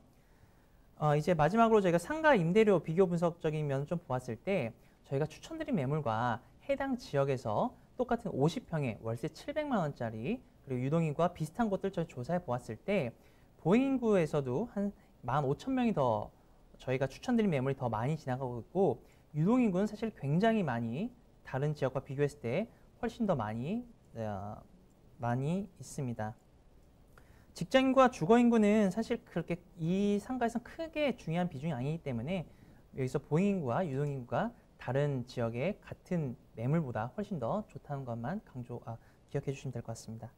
이제 마지막으로 저희가 상가 임대료 비교 분석적인 면을 좀 보았을 때 저희가 추천드린 매물과 해당 지역에서 똑같은 50평에 월세 700만 원짜리 그리고 유동인구와 비슷한 곳들 저희 조사해 보았을 때 보행인구에서도 한 15,000명이 더 저희가 추천드린 매물이 더 많이 지나가고 있고 유동인구는 사실 굉장히 많이 다른 지역과 비교했을 때 훨씬 더 많이 있습니다. 직장인구와 주거인구는 사실 그렇게 이 상가에서 크게 중요한 비중이 아니기 때문에 여기서 보행인구와 유동인구가 다른 지역의 같은 매물보다 훨씬 더 좋다는 것만 기억해 주시면 될 것 같습니다.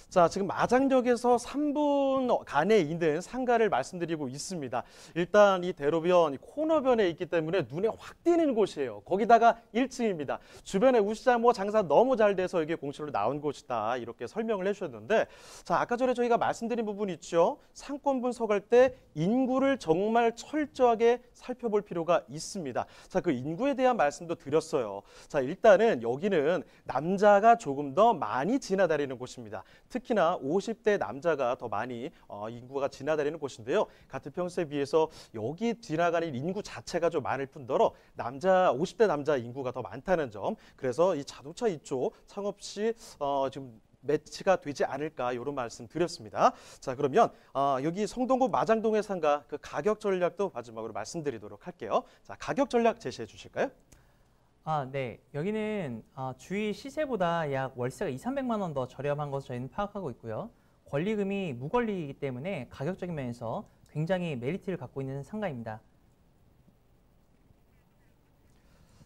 자, 지금 마장역에서 3분간에 있는 상가를 말씀드리고 있습니다. 일단 이 대로변, 이 코너변에 있기 때문에 눈에 확 띄는 곳이에요. 거기다가 1층입니다. 주변에 우시장 장사 너무 잘 돼서 이게 공실로 나온 곳이다. 이렇게 설명을 해주셨는데, 자, 아까 전에 저희가 말씀드린 부분 있죠. 상권 분석할 때 인구를 정말 철저하게 살펴볼 필요가 있습니다. 자, 그 인구에 대한 말씀도 드렸어요. 자, 일단은 여기는 남자가 조금 더 많이 지나다니는 곳입니다. 특히나 50대 남자가 더 많이 인구가 지나다니는 곳인데요. 같은 평수에 비해서 여기 지나가는 인구 자체가 좀 많을 뿐더러 50대 남자 인구가 더 많다는 점. 그래서 이 자동차 이쪽 창업시 지금 매치가 되지 않을까 이런 말씀 드렸습니다. 자, 그러면 여기 성동구 마장동의 상가 그 가격 전략도 마지막으로 말씀드리도록 할게요. 자, 가격 전략 제시해 주실까요? 네. 여기는 주위 시세보다 약 월세가 200~300만 원 더 저렴한 것을 저희는 파악하고 있고요. 권리금이 무권리이기 때문에 가격적인 면에서 굉장히 메리트를 갖고 있는 상가입니다.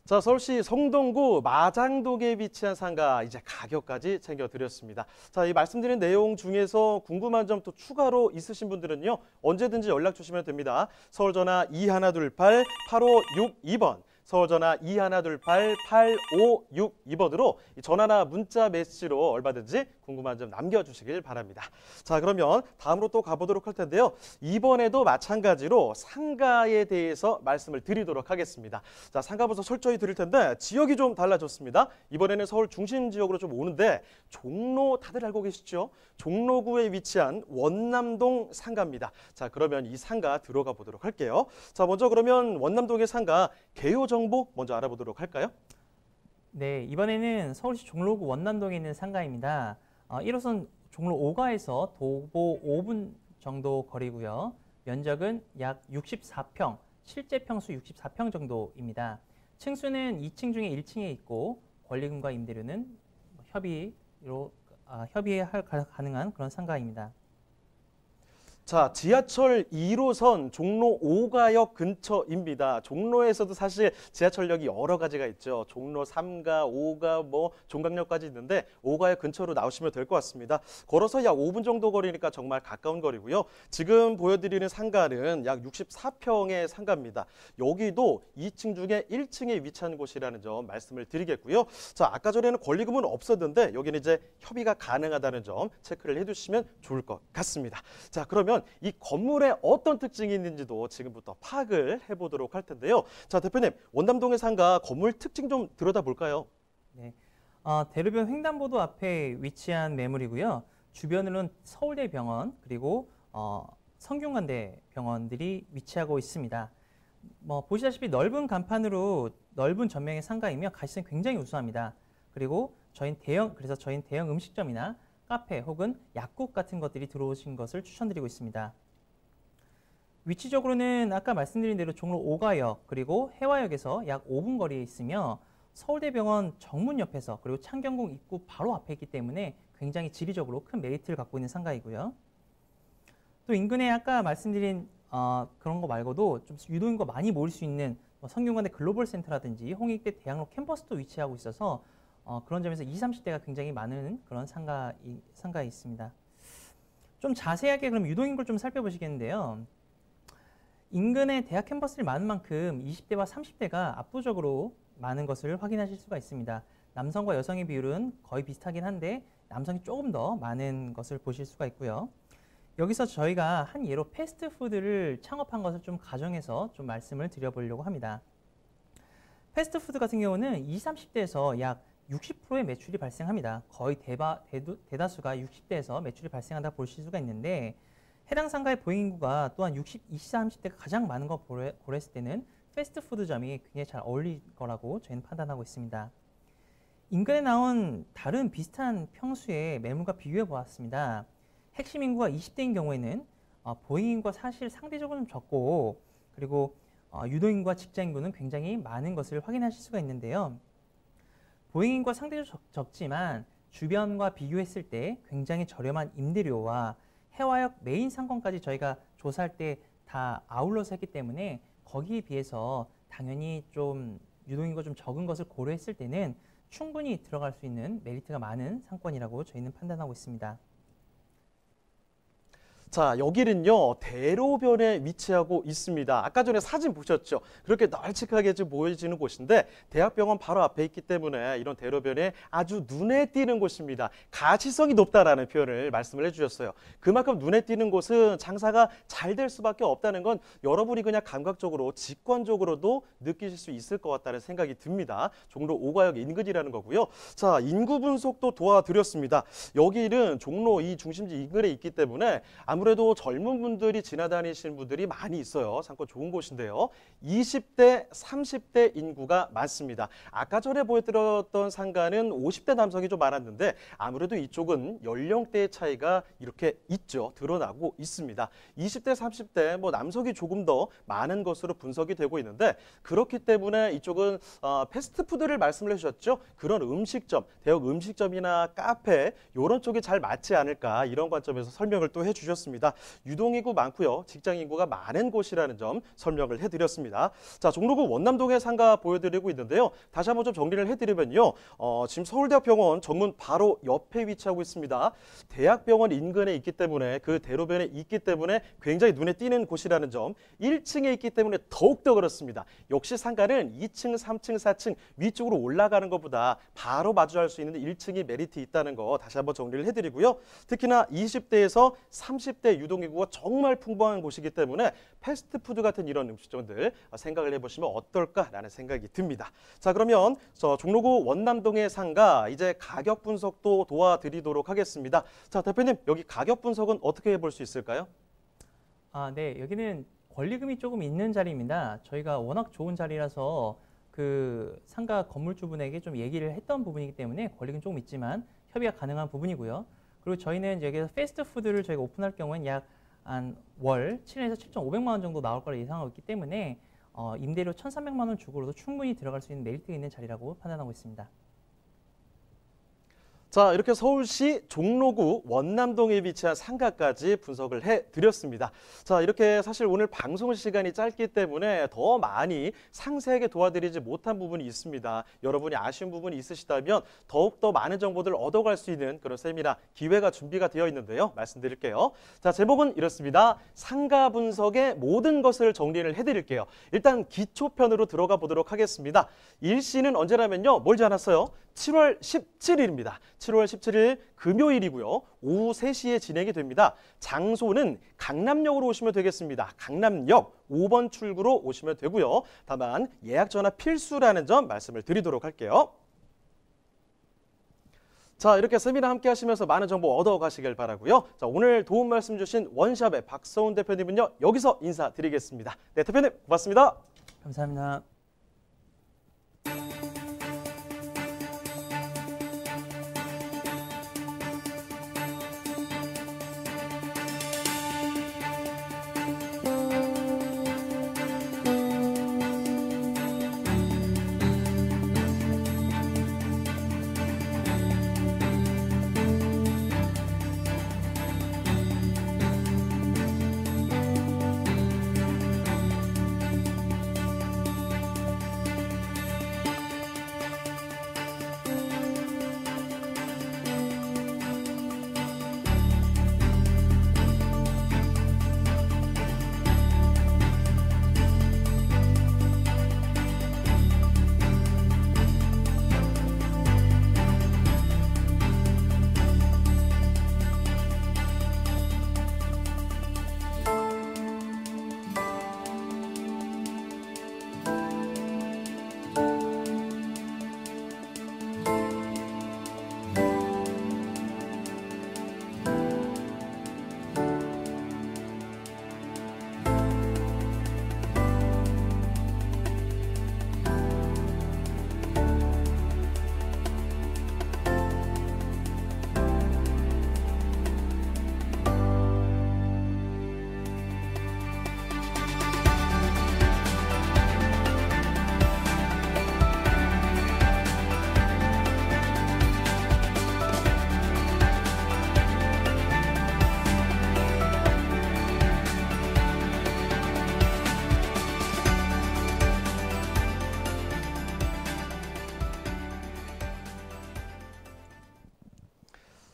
자, 서울시 성동구 마장동에 위치한 상가 이제 가격까지 챙겨드렸습니다. 자, 이 말씀드린 내용 중에서 궁금한 점 또 추가로 있으신 분들은요. 언제든지 연락 주시면 됩니다. 서울전화 2128-8562번. 서울전화 2128-8562번으로 전화나 문자 메시지로 얼마든지 궁금한 점 남겨주시길 바랍니다. 자, 그러면 다음으로 또 가보도록 할 텐데요. 이번에도 마찬가지로 상가에 대해서 말씀을 드리도록 하겠습니다. 자, 상가부터 철저히 드릴 텐데 지역이 좀 달라졌습니다. 이번에는 서울 중심 지역으로 좀 오는데 종로 다들 알고 계시죠? 종로구에 위치한 원남동 상가입니다. 자, 그러면 이 상가 들어가 보도록 할게요. 자, 먼저 그러면 원남동의 상가 개요 정보 먼저 알아보도록 할까요? 네, 이번에는 서울시 종로구 원남동에 있는 상가입니다. 1호선 종로 5가에서 도보 5분 정도 거리고요. 면적은 약 64평, 실제 평수 64평 정도입니다. 층수는 2층 중에 1층에 있고 권리금과 임대료는 협의할 가능한 그런 상가입니다. 자, 지하철 1호선 종로 5가역 근처입니다. 종로에서도 사실 지하철역이 여러 가지가 있죠. 종로 3가, 5가, 종강역까지 있는데 5가역 근처로 나오시면 될 것 같습니다. 걸어서 약 5분 정도 거리니까 정말 가까운 거리고요. 지금 보여드리는 상가는 약 64평의 상가입니다. 여기도 2층 중에 1층에 위치한 곳이라는 점 말씀을 드리겠고요. 자, 아까 전에는 권리금은 없었는데 여기는 이제 협의가 가능하다는 점 체크를 해두시면 좋을 것 같습니다. 자, 그러면 그러면 이 건물에 어떤 특징이 있는지도 지금부터 파악을 해보도록 할 텐데요. 자, 대표님, 원남동의 상가 건물 특징 좀 들여다볼까요? 네. 대로변 횡단보도 앞에 위치한 매물이고요. 주변으로는 서울대병원 그리고 성균관대 병원들이 위치하고 있습니다. 보시다시피 넓은 간판으로 넓은 전면의 상가이며 가시성이 굉장히 우수합니다. 그리고 그래서 저희는 대형 음식점이나 카페 혹은 약국 같은 것들이 들어오신 것을 추천드리고 있습니다. 위치적으로는 아까 말씀드린 대로 종로 5가역 그리고 해화역에서 약 5분 거리에 있으며 서울대병원 정문 옆에서 그리고 창경궁 입구 바로 앞에 있기 때문에 굉장히 지리적으로 큰 메리트를 갖고 있는 상가이고요. 또 인근에 아까 말씀드린 그런 거 말고도 좀 유동인구가 많이 모일 수 있는 성균관대 글로벌센터라든지 홍익대 대학로 캠퍼스도 위치하고 있어서 그런 점에서 20, 30대가 굉장히 많은 그런 상가에 있습니다. 좀 자세하게 그럼 유동인구를 좀 살펴보시겠는데요. 인근에 대학 캠퍼스들이 많은 만큼 20대와 30대가 압도적으로 많은 것을 확인하실 수가 있습니다. 남성과 여성의 비율은 거의 비슷하긴 한데 남성이 조금 더 많은 것을 보실 수가 있고요. 여기서 저희가 한 예로 패스트푸드를 창업한 것을 좀 가정해서 좀 말씀을 드려보려고 합니다. 패스트푸드 같은 경우는 20, 30대에서 약 60%의 매출이 발생합니다. 거의 대다수가 60대에서 매출이 발생한다 보실 수가 있는데 해당 상가의 보행인구가 또한 20, 30대가 가장 많은 거 고려했을 때는 패스트푸드점이 굉장히 잘 어울릴 거라고 저희는 판단하고 있습니다. 인근에 나온 다른 비슷한 평수의 매물과 비교해 보았습니다. 핵심 인구가 20대인 경우에는 보행인구가 사실 상대적으로 좀 적고 그리고 유도인구와 직장인구는 굉장히 많은 것을 확인하실 수가 있는데요. 보행인구가 상대적으로 적지만 주변과 비교했을 때 굉장히 저렴한 임대료와 해화역 메인 상권까지 저희가 조사할 때 다 아울러서 했기 때문에 거기에 비해서 당연히 좀 유동인구가 좀 적은 것을 고려했을 때는 충분히 들어갈 수 있는 메리트가 많은 상권이라고 저희는 판단하고 있습니다. 자, 여기는요, 대로변에 위치하고 있습니다. 아까 전에 사진 보셨죠? 그렇게 널찍하게 지금 보여지는 곳인데 대학병원 바로 앞에 있기 때문에 이런 대로변에 아주 눈에 띄는 곳입니다. 가치성이 높다라는 표현을 말씀을 해주셨어요. 그만큼 눈에 띄는 곳은 장사가 잘 될 수밖에 없다는 건 여러분이 그냥 감각적으로, 직관적으로도 느끼실 수 있을 것 같다는 생각이 듭니다. 종로 5가역 인근이라는 거고요. 자, 인구 분석도 도와드렸습니다. 여기는 종로 이 중심지 인근에 있기 때문에 아무래도 젊은 분들이 지나다니시는 분들이 많이 있어요. 상권 좋은 곳인데요. 20대, 30대 인구가 많습니다. 아까 전에 보여드렸던 상가는 50대 남성이 좀 많았는데 아무래도 이쪽은 연령대의 차이가 이렇게 있죠. 드러나고 있습니다. 20대, 30대 남성이 조금 더 많은 것으로 분석이 되고 있는데 그렇기 때문에 이쪽은 패스트푸드를 말씀을 해주셨죠. 그런 음식점, 대형 음식점이나 카페 이런 쪽이 잘 맞지 않을까 이런 관점에서 설명을 또 해주셨습니다. 유동인구 많고요. 직장인구가 많은 곳이라는 점 설명을 해드렸습니다. 자, 종로구 원남동의 상가 보여드리고 있는데요. 다시 한번 좀 정리를 해드리면요. 지금 서울대학병원 정문 바로 옆에 위치하고 있습니다. 대학병원 인근에 있기 때문에 그 대로변에 있기 때문에 굉장히 눈에 띄는 곳이라는 점 1층에 있기 때문에 더욱더 그렇습니다. 역시 상가는 2층, 3층, 4층 위쪽으로 올라가는 것보다 바로 마주할 수 있는 1층이 메리트 있다는 거 다시 한번 정리를 해드리고요. 특히나 20대에서 30대 유동인구가 정말 풍부한 곳이기 때문에 패스트푸드 같은 이런 음식점들 생각을 해보시면 어떨까라는 생각이 듭니다. 자, 그러면 종로구 원남동의 상가 이제 가격 분석도 도와드리도록 하겠습니다. 자, 대표님 여기 가격 분석은 어떻게 해볼 수 있을까요? 네, 여기는 권리금이 조금 있는 자리입니다. 저희가 워낙 좋은 자리라서 그 상가 건물주분에게 좀 얘기를 했던 부분이기 때문에 권리금 조금 있지만 협의가 가능한 부분이고요. 그리고 저희는 여기서 패스트푸드를 저희가 오픈할 경우는 약 한 월 7에서 7,500만 원 정도 나올 거라 예상하고 있기 때문에 임대료 1,300만 원 주고로도 충분히 들어갈 수 있는 메리트가 있는 자리라고 판단하고 있습니다. 자, 이렇게 서울시 종로구 원남동에 위치한 상가까지 분석을 해드렸습니다. 자, 이렇게 사실 오늘 방송 시간이 짧기 때문에 더 많이 상세하게 도와드리지 못한 부분이 있습니다. 여러분이 아쉬운 부분이 있으시다면 더욱더 많은 정보들을 얻어갈 수 있는 그런 세미나 기회가 준비가 되어 있는데요. 말씀드릴게요. 자, 제목은 이렇습니다. 상가 분석의 모든 것을 정리를 해드릴게요. 일단 기초편으로 들어가 보도록 하겠습니다. 일시는 언제라면요. 멀지 않았어요. 7월 17일입니다. 7월 17일 금요일이고요. 오후 3시에 진행이 됩니다. 장소는 강남역으로 오시면 되겠습니다. 강남역 5번 출구로 오시면 되고요. 다만 예약 전화 필수라는 점 말씀을 드리도록 할게요. 자, 이렇게 세미나 함께 하시면서 많은 정보 얻어가시길 바라고요. 자, 오늘 도움 말씀 주신 원샵의 박서훈 대표님은요, 여기서 인사드리겠습니다. 네, 대표님 고맙습니다. 감사합니다.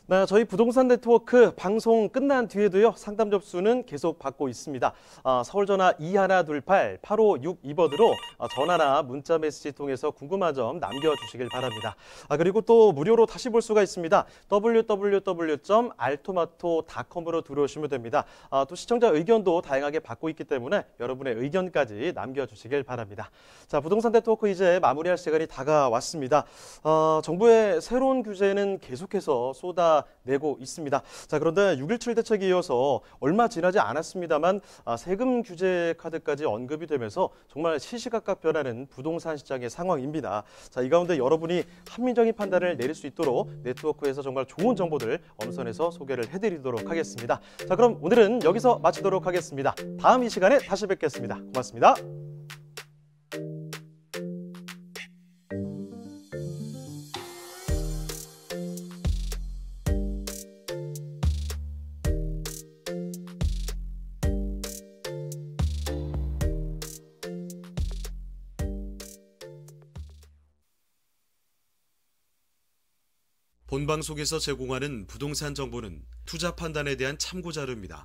네, 저희 부동산 네트워크 방송 끝난 뒤에도요, 상담 접수는 계속 받고 있습니다. 서울전화 2128-8562번으로 전화나 문자 메시지 통해서 궁금한 점 남겨주시길 바랍니다. 그리고 또 무료로 다시 볼 수가 있습니다. www.altomato.com으로 들어오시면 됩니다. 또 시청자 의견도 다양하게 받고 있기 때문에 여러분의 의견까지 남겨주시길 바랍니다. 자, 부동산 네트워크 이제 마무리할 시간이 다가왔습니다. 정부의 새로운 규제는 계속해서 쏟아내고 있습니다. 자, 그런데 6.17 대책에 이어서 얼마 지나지 않았습니다만 세금 규제 카드까지 언급이 되면서 정말 시시각각 변하는 부동산 시장의 상황입니다. 자, 이 가운데 여러분이 합리적인 판단을 내릴 수 있도록 네트워크에서 정말 좋은 정보들 엄선해서 소개를 해드리도록 하겠습니다. 자, 그럼 오늘은 여기서 마치도록 하겠습니다. 다음 이 시간에 다시 뵙겠습니다. 고맙습니다. 본방송에서 제공하는 부동산 정보는 투자 판단에 대한 참고 자료입니다.